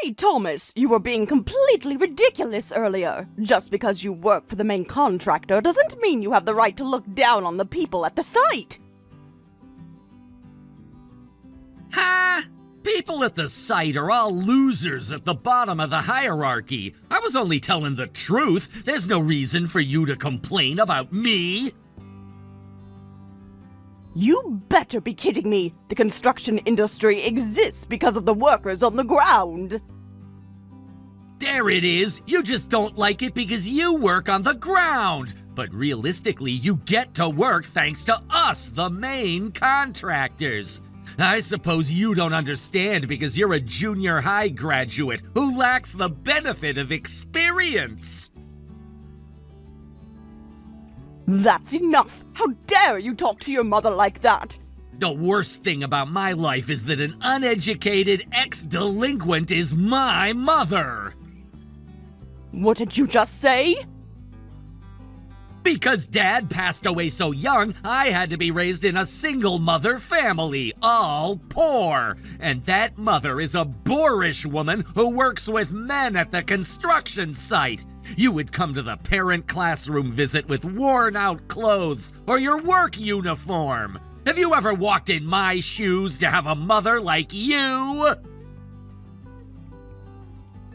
Hey, Thomas, you were being completely ridiculous earlier. Just because you work for the main contractor doesn't mean you have the right to look down on the people at the site. Ha! People at the site are all losers at the bottom of the hierarchy. I was only telling the truth. There's no reason for you to complain about me. You better be kidding me. The construction industry exists because of the workers on the ground. There it is. You just don't like it because you work on the ground. But realistically, you get to work thanks to us, the main contractors. I suppose you don't understand because you're a junior high graduate who lacks the benefit of experience. That's enough! How dare you talk to your mother like that? The worst thing about my life is that an uneducated ex-delinquent is my mother. What did you just say? Because Dad passed away so young, I had to be raised in a single-mother family, all poor. And that mother is a boorish woman who works with men at the construction site. You would come to the parent classroom visit with worn-out clothes or your work uniform. Have you ever walked in my shoes to have a mother like you?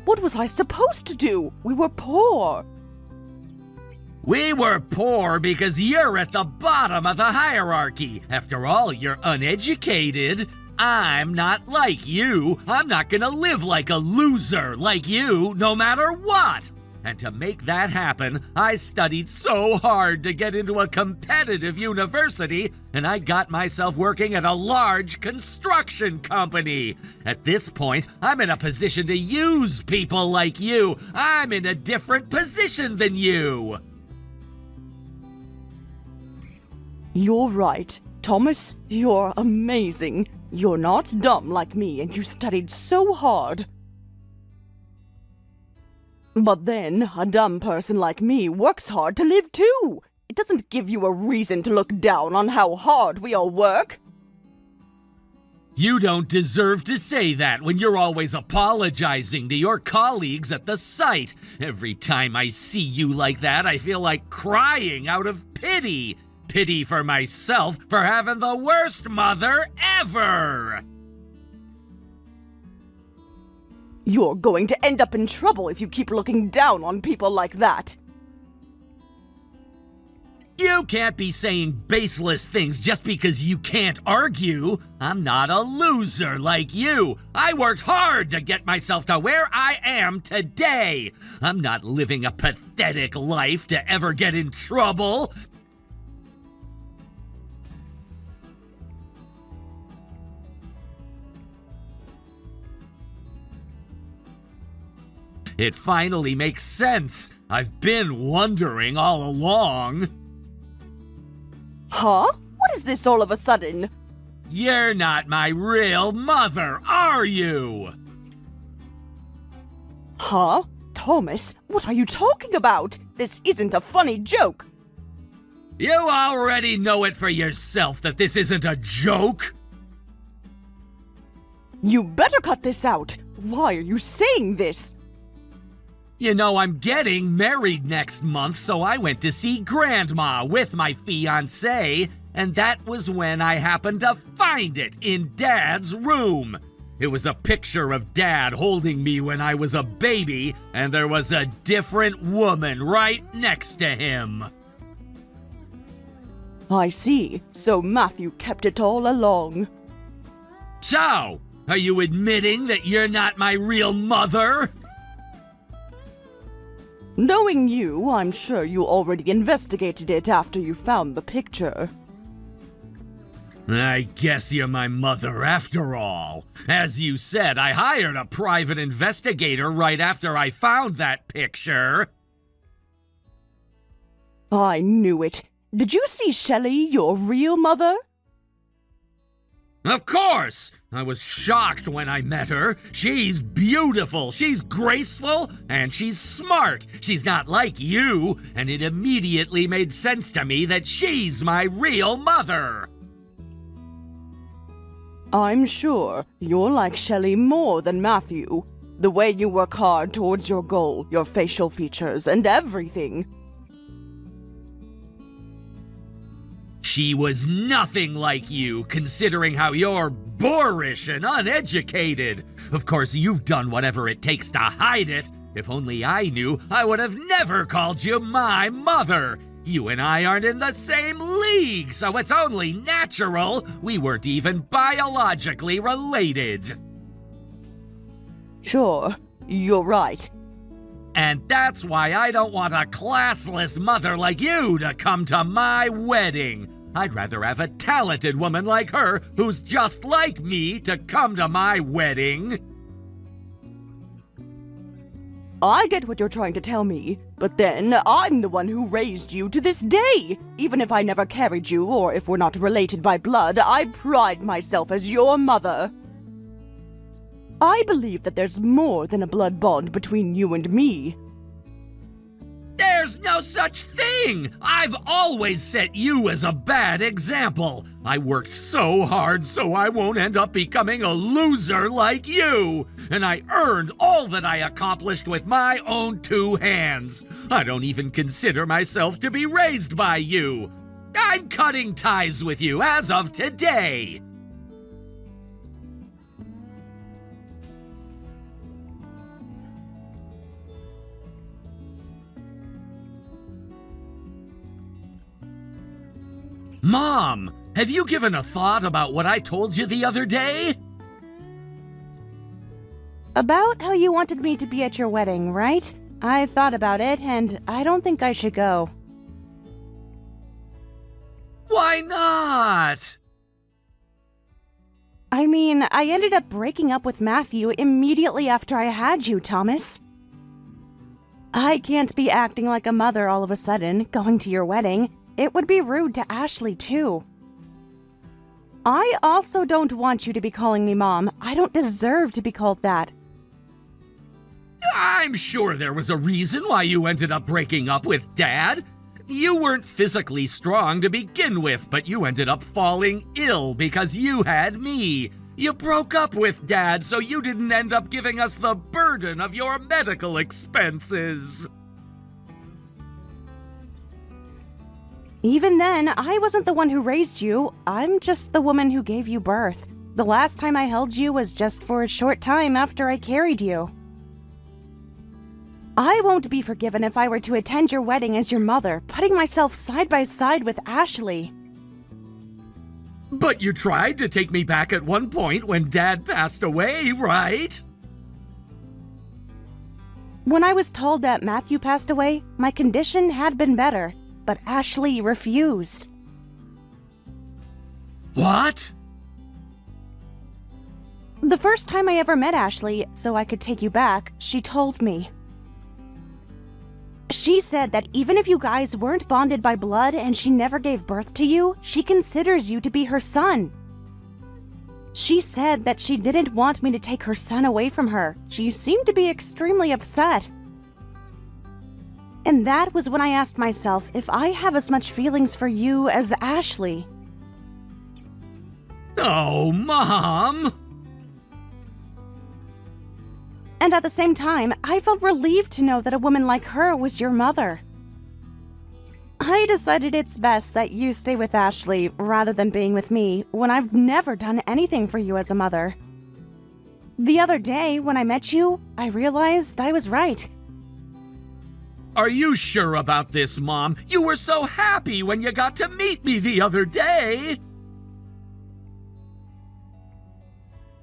What was I supposed to do? We were poor. We were poor because you're at the bottom of the hierarchy. After all, you're uneducated. I'm not like you. I'm not gonna live like a loser like you, no matter what. And to make that happen, I studied so hard to get into a competitive university, and I got myself working at a large construction company. At this point, I'm in a position to use people like you. I'm in a different position than you. You're right. Thomas, you're amazing. You're not dumb like me, and you studied so hard. But then, a dumb person like me works hard to live too. It doesn't give you a reason to look down on how hard we all work. You don't deserve to say that when you're always apologizing to your colleagues at the site. Every time I see you like that, I feel like crying out of pity. Pity for myself for having the worst mother ever! You're going to end up in trouble if you keep looking down on people like that. You can't be saying baseless things just because you can't argue. I'm not a loser like you. I worked hard to get myself to where I am today. I'm not living a pathetic life to ever get in trouble. It finally makes sense. I've been wondering all along. Huh? What is this all of a sudden? You're not my real mother, are you? Huh? Thomas, what are you talking about? This isn't a funny joke. You already know it for yourself that this isn't a joke. You better cut this out. Why are you saying this? You know, I'm getting married next month, so I went to see Grandma with my fiancé, and that was when I happened to find it in Dad's room. It was a picture of Dad holding me when I was a baby, and there was a different woman right next to him. I see. So Matthew kept it all along. So, are you admitting that you're not my real mother? Knowing you, I'm sure you already investigated it after you found the picture. I guess you're my mother after all. As you said, I hired a private investigator right after I found that picture. I knew it. Did you see Shelley, your real mother? Of course! I was shocked when I met her. She's beautiful, she's graceful, and she's smart. She's not like you, and it immediately made sense to me that she's my real mother. I'm sure you're like Shelley more than Matthew. The way you work hard towards your goal, your facial features, and everything. She was nothing like you, considering how you're boorish and uneducated. Of course, you've done whatever it takes to hide it. If only I knew, I would have never called you my mother. You and I aren't in the same league, so it's only natural we weren't even biologically related. Sure, you're right. And that's why I don't want a classless mother like you to come to my wedding. I'd rather have a talented woman like her who's just like me to come to my wedding. I get what you're trying to tell me, but then I'm the one who raised you to this day. Even if I never carried you, or if we're not related by blood, I pride myself as your mother. I believe that there's more than a blood bond between you and me. There's no such thing! I've always set you as a bad example. I worked so hard so I won't end up becoming a loser like you. And I earned all that I accomplished with my own 2 hands. I don't even consider myself to be raised by you. I'm cutting ties with you as of today. Mom, have you given a thought about what I told you the other day? About how you wanted me to be at your wedding, right? I thought about it, and I don't think I should go. Why not? I mean, I ended up breaking up with Matthew immediately after I had you, Thomas. I can't be acting like a mother all of a sudden, going to your wedding. It would be rude to Ashley, too. I also don't want you to be calling me Mom. I don't deserve to be called that. I'm sure there was a reason why you ended up breaking up with Dad. You weren't physically strong to begin with, but you ended up falling ill because you had me. You broke up with Dad so you didn't end up giving us the burden of your medical expenses. Even then, I wasn't the one who raised you. I'm just the woman who gave you birth. The last time I held you was just for a short time after I carried you. I won't be forgiven if I were to attend your wedding as your mother, putting myself side by side with Ashley. But you tried to take me back at one point when Dad passed away, right? When I was told that Matthew passed away, my condition had been better, but Ashley refused. What? The first time I ever met Ashley, so I could take you back, she told me. She said that even if you guys weren't bonded by blood and she never gave birth to you, she considers you to be her son. She said that she didn't want me to take her son away from her. She seemed to be extremely upset. And that was when I asked myself if I have as much feelings for you as Ashley. Oh, Mom! And at the same time, I felt relieved to know that a woman like her was your mother. I decided it's best that you stay with Ashley rather than being with me when I've never done anything for you as a mother. The other day, when I met you, I realized I was right. Are you sure about this, Mom? You were so happy when you got to meet me the other day.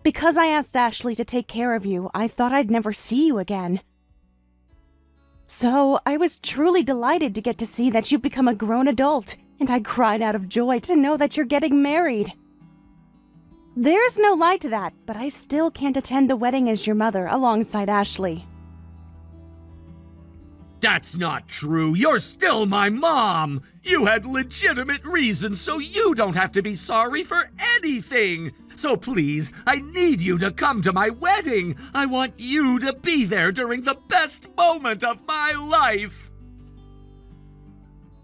Because I asked Ashley to take care of you, I thought I'd never see you again. So I was truly delighted to get to see that you've become a grown adult, and I cried out of joy to know that you're getting married. There's no lie to that, but I still can't attend the wedding as your mother alongside Ashley. That's not true. You're still my mom. You had legitimate reasons, so you don't have to be sorry for anything. So please, I need you to come to my wedding. I want you to be there during the best moment of my life.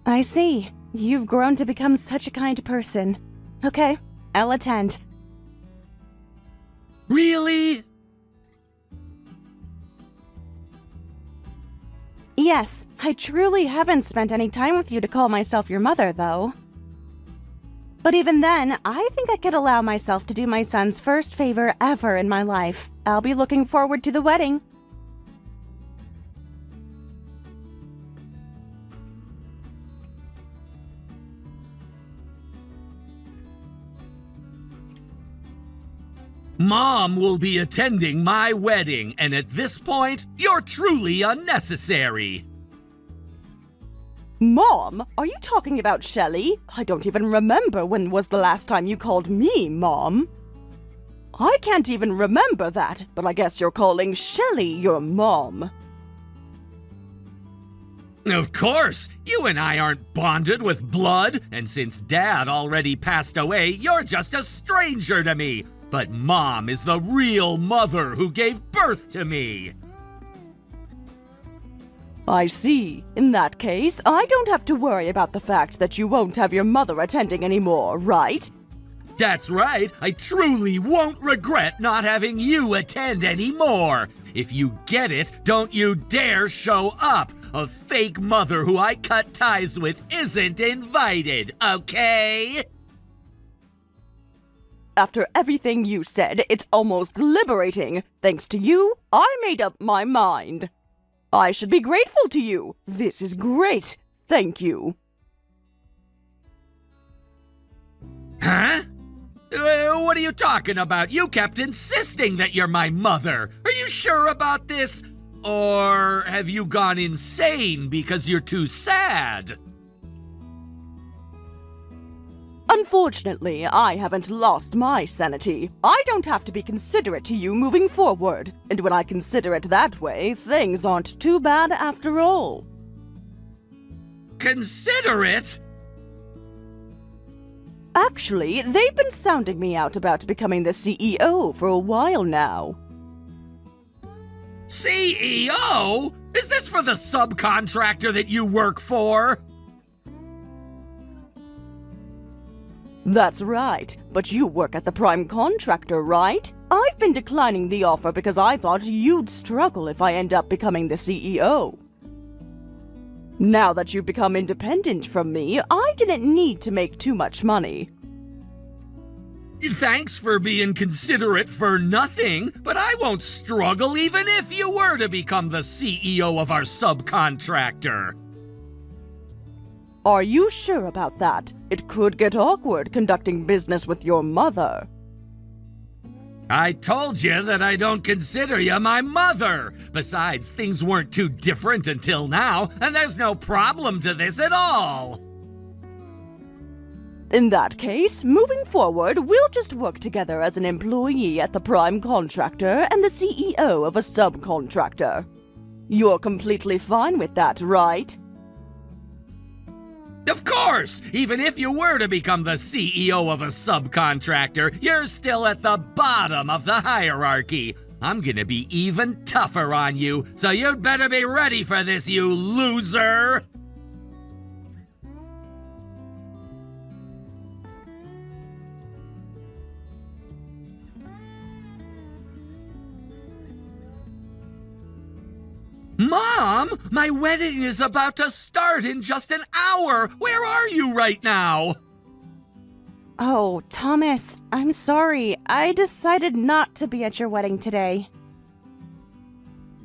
I see. You've grown to become such a kind person. Okay, I'll attend. Really? Yes, I truly haven't spent any time with you to call myself your mother, though. But even then, I think I could allow myself to do my son's first favor ever in my life. I'll be looking forward to the wedding. Mom will be attending my wedding, and at this point, you're truly unnecessary. Mom? Are you talking about Shelley? I don't even remember when was the last time you called me Mom. I can't even remember that, but I guess you're calling Shelley your mom. Of course, you and I aren't bonded with blood, and since Dad already passed away, you're just a stranger to me. But Mom is the real mother who gave birth to me. I see. In that case, I don't have to worry about the fact that you won't have your mother attending anymore, right? That's right, I truly won't regret not having you attend anymore. If you get it, don't you dare show up. A fake mother who I cut ties with isn't invited, okay? After everything you said, it's almost liberating. Thanks to you, I made up my mind. I should be grateful to you. This is great. Thank you. Huh? What are you talking about? You kept insisting that you're my mother. Are you sure about this? Or have you gone insane because you're too sad? Unfortunately, I haven't lost my sanity. I don't have to be considerate to you moving forward. And when I consider it that way, things aren't too bad after all. Considerate? Actually, they've been sounding me out about becoming the CEO for a while now. CEO? Is this for the subcontractor that you work for? That's right, but you work at the prime contractor, right? I've been declining the offer because I thought you'd struggle if I end up becoming the CEO. Now that you've become independent from me, I didn't need to make too much money. Thanks for being considerate for nothing, but I won't struggle even if you were to become the CEO of our subcontractor. Are you sure about that? It could get awkward conducting business with your mother. I told you that I don't consider you my mother. Besides, things weren't too different until now, and there's no problem to this at all. In that case, moving forward, we'll just work together as an employee at the prime contractor and the CEO of a subcontractor. You're completely fine with that, right? Of course! Even if you were to become the CEO of a subcontractor, you're still at the bottom of the hierarchy. I'm gonna be even tougher on you, so you'd better be ready for this, you loser! Mom, my wedding is about to start in just an hour. Where are you right now? Oh, Thomas, I'm sorry. I decided not to be at your wedding today.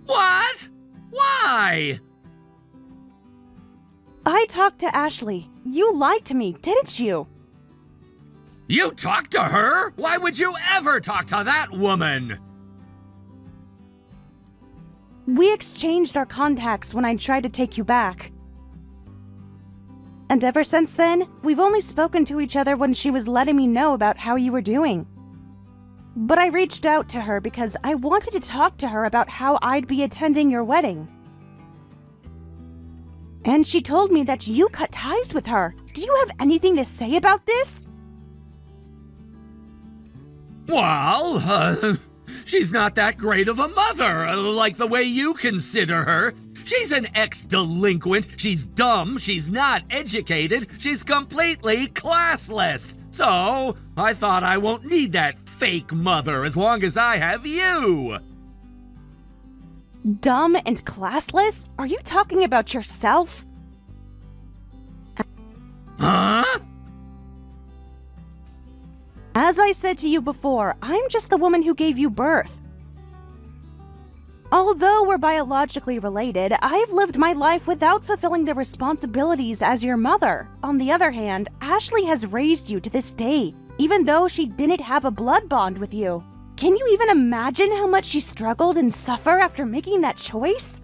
What? Why? I talked to Ashley. You lied to me, didn't you? You talked to her? Why would you ever talk to that woman? We exchanged our contacts when I tried to take you back. And ever since then, we've only spoken to each other when she was letting me know about how you were doing. But I reached out to her because I wanted to talk to her about how I'd be attending your wedding. And she told me that you cut ties with her. Do you have anything to say about this? Well, she's not that great of a mother, like the way you consider her. She's an ex-delinquent, she's dumb, she's not educated, she's completely classless. So, I thought I won't need that fake mother as long as I have you. Dumb and classless? Are you talking about yourself? Huh? As I said to you before, I'm just the woman who gave you birth. Although we're biologically related, I've lived my life without fulfilling the responsibilities as your mother. On the other hand, Ashley has raised you to this day, even though she didn't have a blood bond with you. Can you even imagine how much she struggled and suffered after making that choice?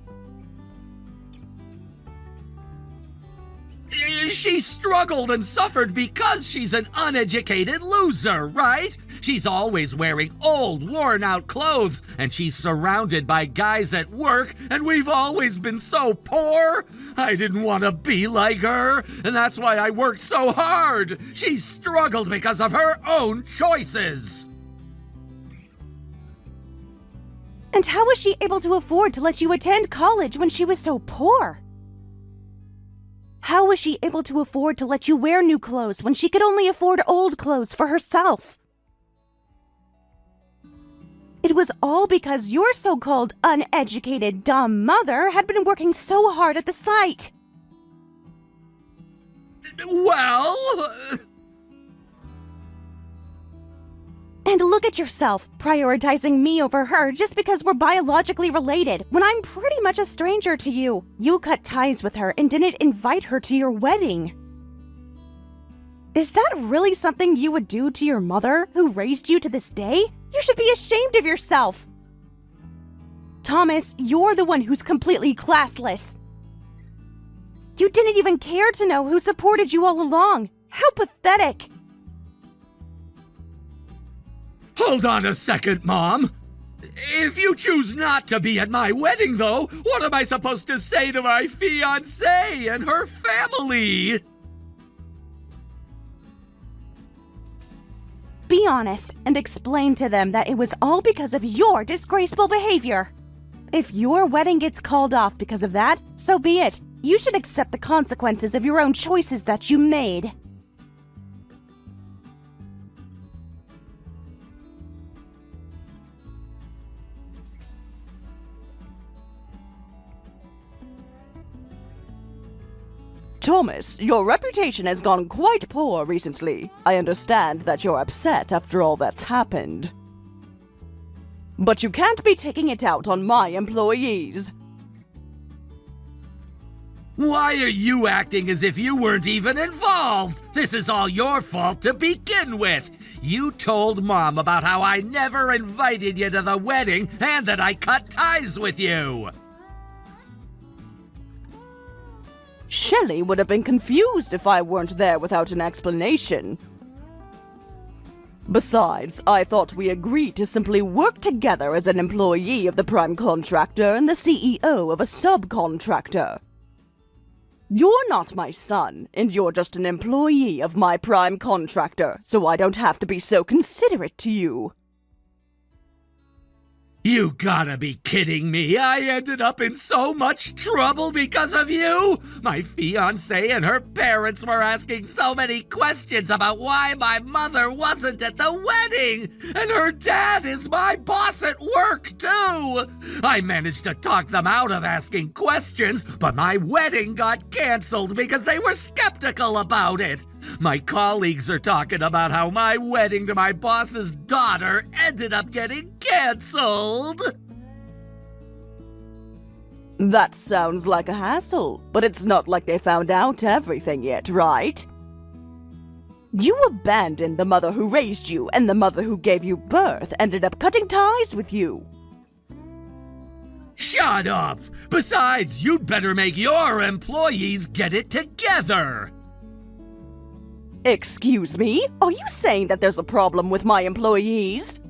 She struggled and suffered because she's an uneducated loser, right? She's always wearing old, worn-out clothes, and she's surrounded by guys at work, and we've always been so poor. I didn't want to be like her, and that's why I worked so hard. She struggled because of her own choices. And how was she able to afford to let you attend college when she was so poor? How was she able to afford to let you wear new clothes when she could only afford old clothes for herself? It was all because your so-called uneducated, dumb mother had been working so hard at the site. Well... And look at yourself, prioritizing me over her just because we're biologically related, when I'm pretty much a stranger to you. You cut ties with her and didn't invite her to your wedding. Is that really something you would do to your mother, who raised you to this day? You should be ashamed of yourself. Thomas, you're the one who's completely classless. You didn't even care to know who supported you all along. How pathetic. Hold on a second, Mom. If you choose not to be at my wedding, though, what am I supposed to say to my fiancée and her family? Be honest and explain to them that it was all because of your disgraceful behavior. If your wedding gets called off because of that, so be it. You should accept the consequences of your own choices that you made. Thomas, your reputation has gone quite poor recently. I understand that you're upset after all that's happened. But you can't be taking it out on my employees. Why are you acting as if you weren't even involved? This is all your fault to begin with. You told Mom about how I never invited you to the wedding and that I cut ties with you. Shelley would have been confused if I weren't there without an explanation. Besides, I thought we agreed to simply work together as an employee of the prime contractor and the CEO of a subcontractor. You're not my son, and you're just an employee of my prime contractor, so I don't have to be so considerate to you. You gotta be kidding me. I ended up in so much trouble because of you. My fiancée and her parents were asking so many questions about why my mother wasn't at the wedding. And her dad is my boss at work, too. I managed to talk them out of asking questions, but my wedding got canceled because they were skeptical about it. My colleagues are talking about how my wedding to my boss's daughter ended up getting canceled. That sounds like a hassle, but it's not like they found out everything yet, right? You abandoned the mother who raised you, and the mother who gave you birth ended up cutting ties with you. Shut up! Besides, you'd better make your employees get it together. Excuse me? Are you saying that there's a problem with my employees?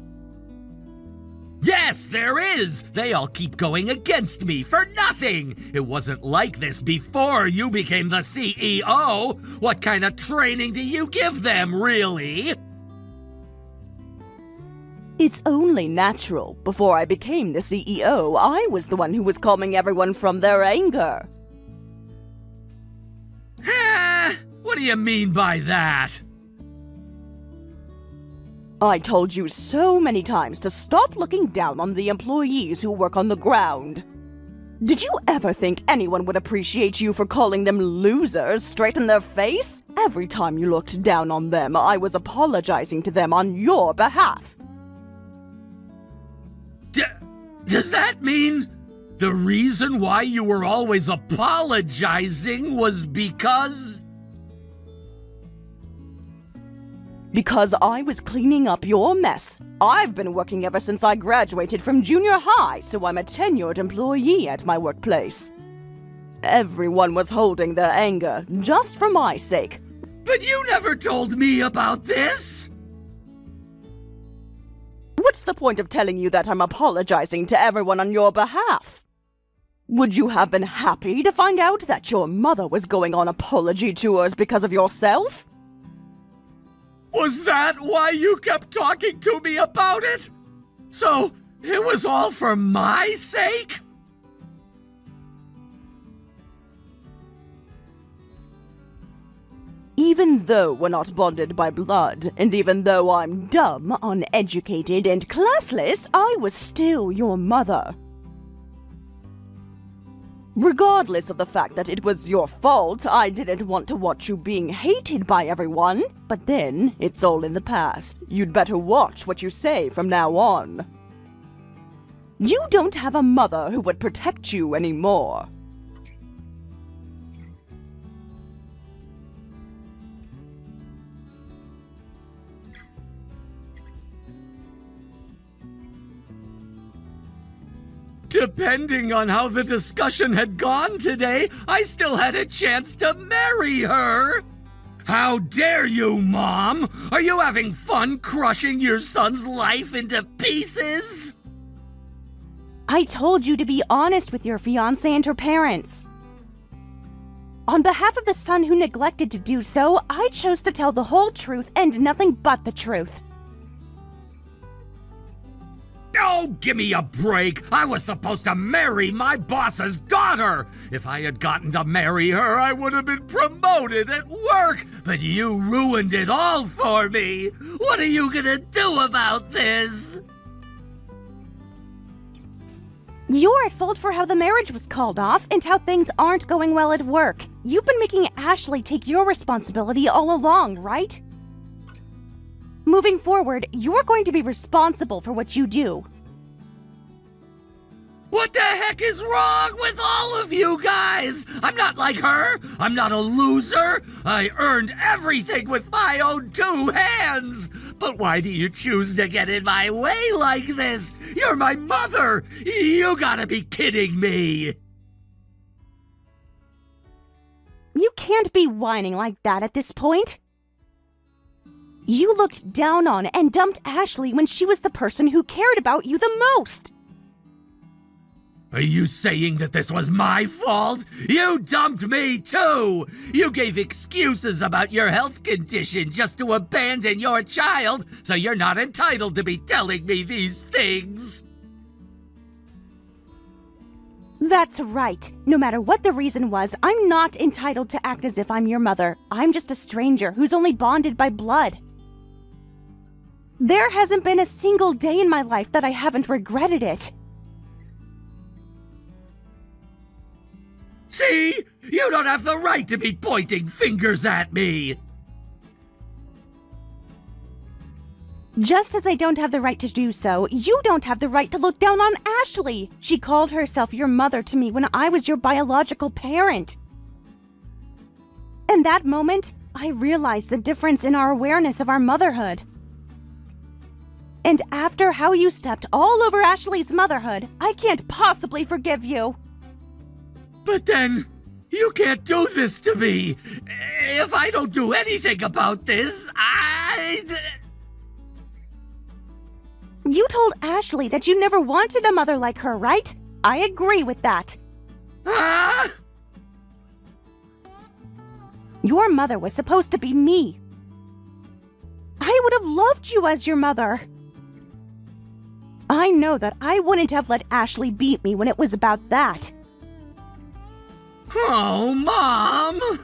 Yes, there is! They all keep going against me for nothing! It wasn't like this before you became the CEO! What kind of training do you give them, really? It's only natural. Before I became the CEO, I was the one who was calming everyone from their anger. What do you mean by that? I told you so many times to stop looking down on the employees who work on the ground. Did you ever think anyone would appreciate you for calling them losers straight in their face? Every time you looked down on them, I was apologizing to them on your behalf. Does that mean the reason why you were always apologizing was because... Because I was cleaning up your mess. I've been working ever since I graduated from junior high, so I'm a tenured employee at my workplace. Everyone was holding their anger, just for my sake. But you never told me about this! What's the point of telling you that I'm apologizing to everyone on your behalf? Would you have been happy to find out that your mother was going on apology tours because of yourself? Was that why you kept talking to me about it? So, it was all for my sake? Even though we're not bonded by blood, and even though I'm dumb, uneducated, and classless, I was still your mother. Regardless of the fact that it was your fault, I didn't want to watch you being hated by everyone. But then, it's all in the past. You'd better watch what you say from now on. You don't have a mother who would protect you anymore. Depending on how the discussion had gone today, I still had a chance to marry her! How dare you, Mom? Are you having fun crushing your son's life into pieces? I told you to be honest with your fiancé and her parents. On behalf of the son who neglected to do so, I chose to tell the whole truth and nothing but the truth. Oh, give me a break! I was supposed to marry my boss's daughter! If I had gotten to marry her, I would have been promoted at work! But you ruined it all for me! What are you gonna do about this? You're at fault for how the marriage was called off and how things aren't going well at work. You've been making Ashley take your responsibility all along, right? Moving forward, you're going to be responsible for what you do. What the heck is wrong with all of you guys? I'm not like her. I'm not a loser. I earned everything with my own two hands. But why do you choose to get in my way like this? You're my mother. You gotta be kidding me. You can't be whining like that at this point. You looked down on and dumped Ashley when she was the person who cared about you the most. Are you saying that this was my fault? You dumped me too! You gave excuses about your health condition just to abandon your child, so you're not entitled to be telling me these things. That's right. No matter what the reason was, I'm not entitled to act as if I'm your mother. I'm just a stranger who's only bonded by blood. There hasn't been a single day in my life that I haven't regretted it. See? You don't have the right to be pointing fingers at me! Just as I don't have the right to do so, you don't have the right to look down on Ashley. She called herself your mother to me when I was your biological parent. In that moment, I realized the difference in our awareness of our motherhood. And after how you stepped all over Ashley's motherhood, I can't possibly forgive you. But then, you can't do this to me. If I don't do anything about this, You told Ashley that you never wanted a mother like her, right? I agree with that. Your mother was supposed to be me. I would have loved you as your mother. I know that I wouldn't have let Ashley beat me when it was about that. Oh, Mom!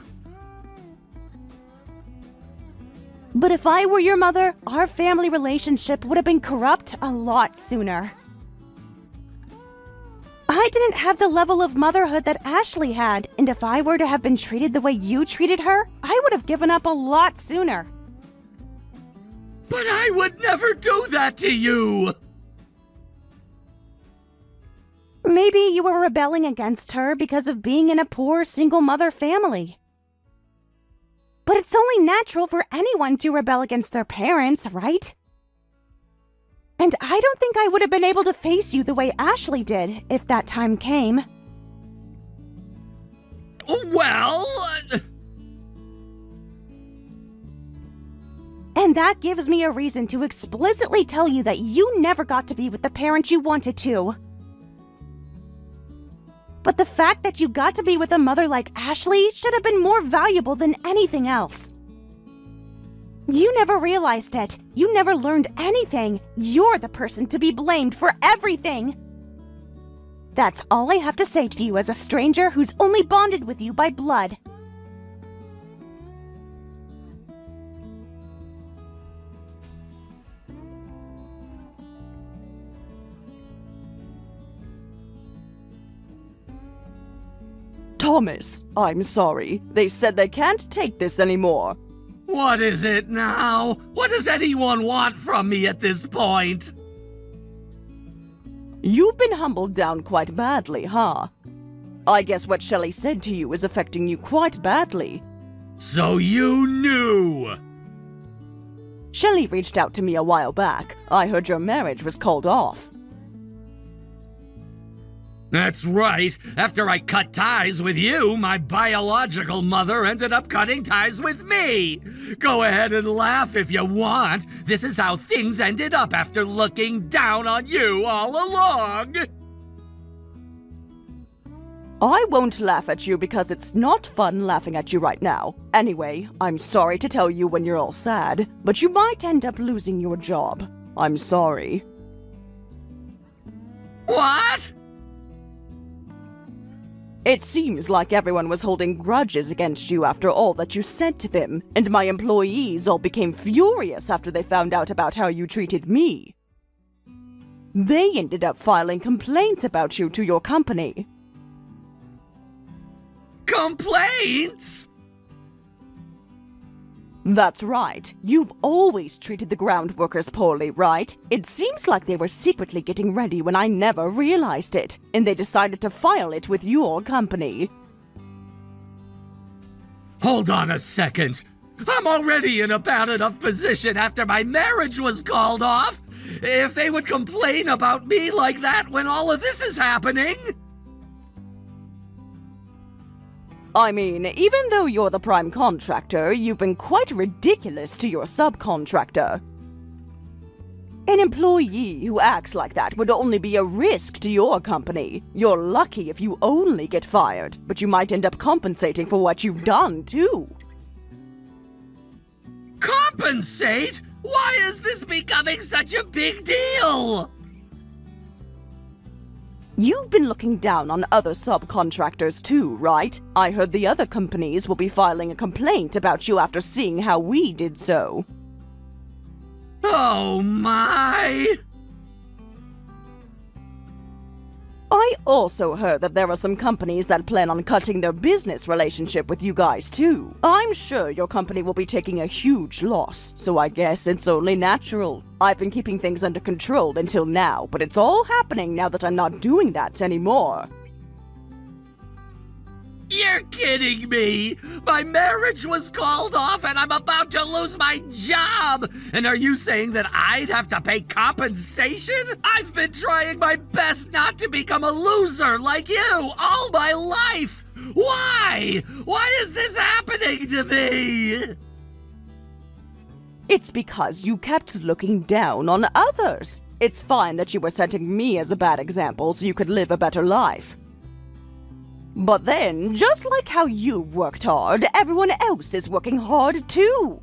But if I were your mother, our family relationship would have been corrupt a lot sooner. I I didn't have the level of motherhood that Ashley had, and if I were to have been treated the way you treated her, I would have given up a lot sooner. But I would never do that to you! Maybe you were rebelling against her because of being in a poor single mother family. But it's only natural for anyone to rebel against their parents, right? And I don't think I would have been able to face you the way Ashley did if that time came. Well... And that gives me a reason to explicitly tell you that you never got to be with the parent you wanted to. But the fact that you got to be with a mother like Ashley should have been more valuable than anything else. You never realized it. You never learned anything. You're the person to be blamed for everything. That's all I have to say to you as a stranger who's only bonded with you by blood. Thomas, I'm sorry. They said they can't take this anymore. What is it now? What does anyone want from me at this point? You've been humbled down quite badly, huh? I guess what Shelley said to you is affecting you quite badly. So you knew! Shelley reached out to me a while back. I heard your marriage was called off. That's right. After I cut ties with you, my biological mother ended up cutting ties with me. Go ahead and laugh if you want. This is how things ended up after looking down on you all along. I won't laugh at you because it's not fun laughing at you right now. Anyway, I'm sorry to tell you when you're all sad, but you might end up losing your job. I'm sorry. What? It seems like everyone was holding grudges against you after all that you said to them, and my employees all became furious after they found out about how you treated me. They ended up filing complaints about you to your company. Complaints? That's right. You've always treated the ground workers poorly, right? It seems like they were secretly getting ready when I never realized it, and they decided to file it with your company. Hold on a second. I'm already in a bad enough position after my marriage was called off. If they would complain about me like that when all of this is happening... I mean, even though you're the prime contractor, you've been quite ridiculous to your subcontractor. An employee who acts like that would only be a risk to your company. You're lucky if you only get fired, but you might end up compensating for what you've done, too. Compensate? Why is this becoming such a big deal? You've been looking down on other subcontractors too, right? I heard the other companies will be filing a complaint about you after seeing how we did so. Oh my! I also heard that there are some companies that plan on cutting their business relationship with you guys too. I'm sure your company will be taking a huge loss, so I guess it's only natural. I've been keeping things under control until now, but it's all happening now that I'm not doing that anymore. You're kidding me! My marriage was called off and I'm about to lose my job! And are you saying that I'd have to pay compensation? I've been trying my best not to become a loser like you all my life! Why? Why is this happening to me? It's because you kept looking down on others. It's fine that you were setting me as a bad example so you could live a better life. But then, just like how you've worked hard, everyone else is working hard too.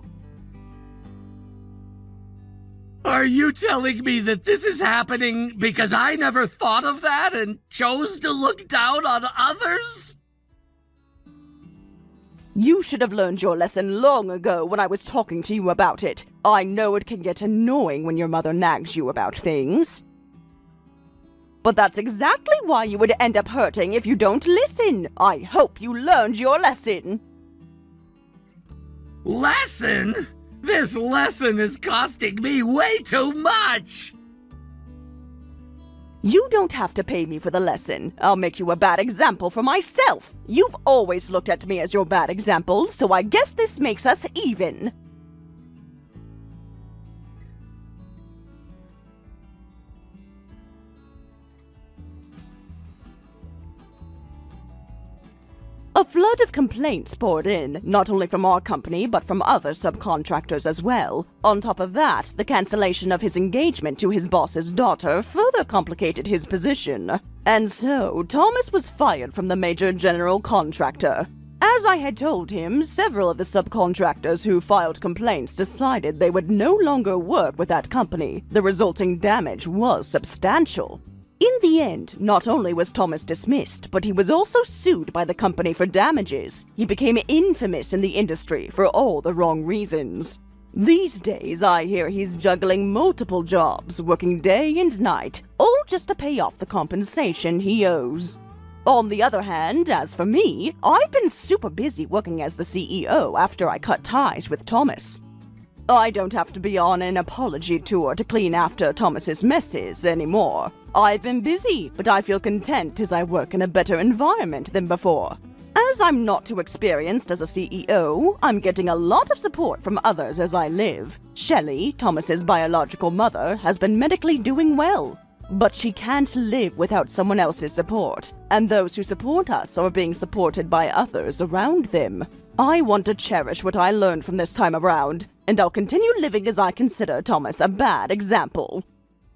Are you telling me that this is happening because I never thought of that and chose to look down on others? You should have learned your lesson long ago when I was talking to you about it. I know it can get annoying when your mother nags you about things. But that's exactly why you would end up hurting if you don't listen. I hope you learned your lesson. Lesson? This lesson is costing me way too much! You don't have to pay me for the lesson. I'll make you a bad example for myself. You've always looked at me as your bad example, so I guess this makes us even. A flood of complaints poured in, not only from our company, but from other subcontractors as well. On top of that, the cancellation of his engagement to his boss's daughter further complicated his position. And so, Thomas was fired from the major general contractor. As I had told him, several of the subcontractors who filed complaints decided they would no longer work with that company. The resulting damage was substantial. In the end, not only was Thomas dismissed, but he was also sued by the company for damages. He became infamous in the industry for all the wrong reasons. These days, I hear he's juggling multiple jobs, working day and night, all just to pay off the compensation he owes. On the other hand, as for me, I've been super busy working as the CEO after I cut ties with Thomas. I don't have to be on an apology tour to clean after Thomas's messes anymore. I've been busy, but I feel content as I work in a better environment than before. As I'm not too experienced as a CEO, I'm getting a lot of support from others as I live. Shelley, Thomas's biological mother, has been medically doing well. But she can't live without someone else's support, and those who support us are being supported by others around them. I want to cherish what I learned from this time around, and I'll continue living as I consider Thomas a bad example.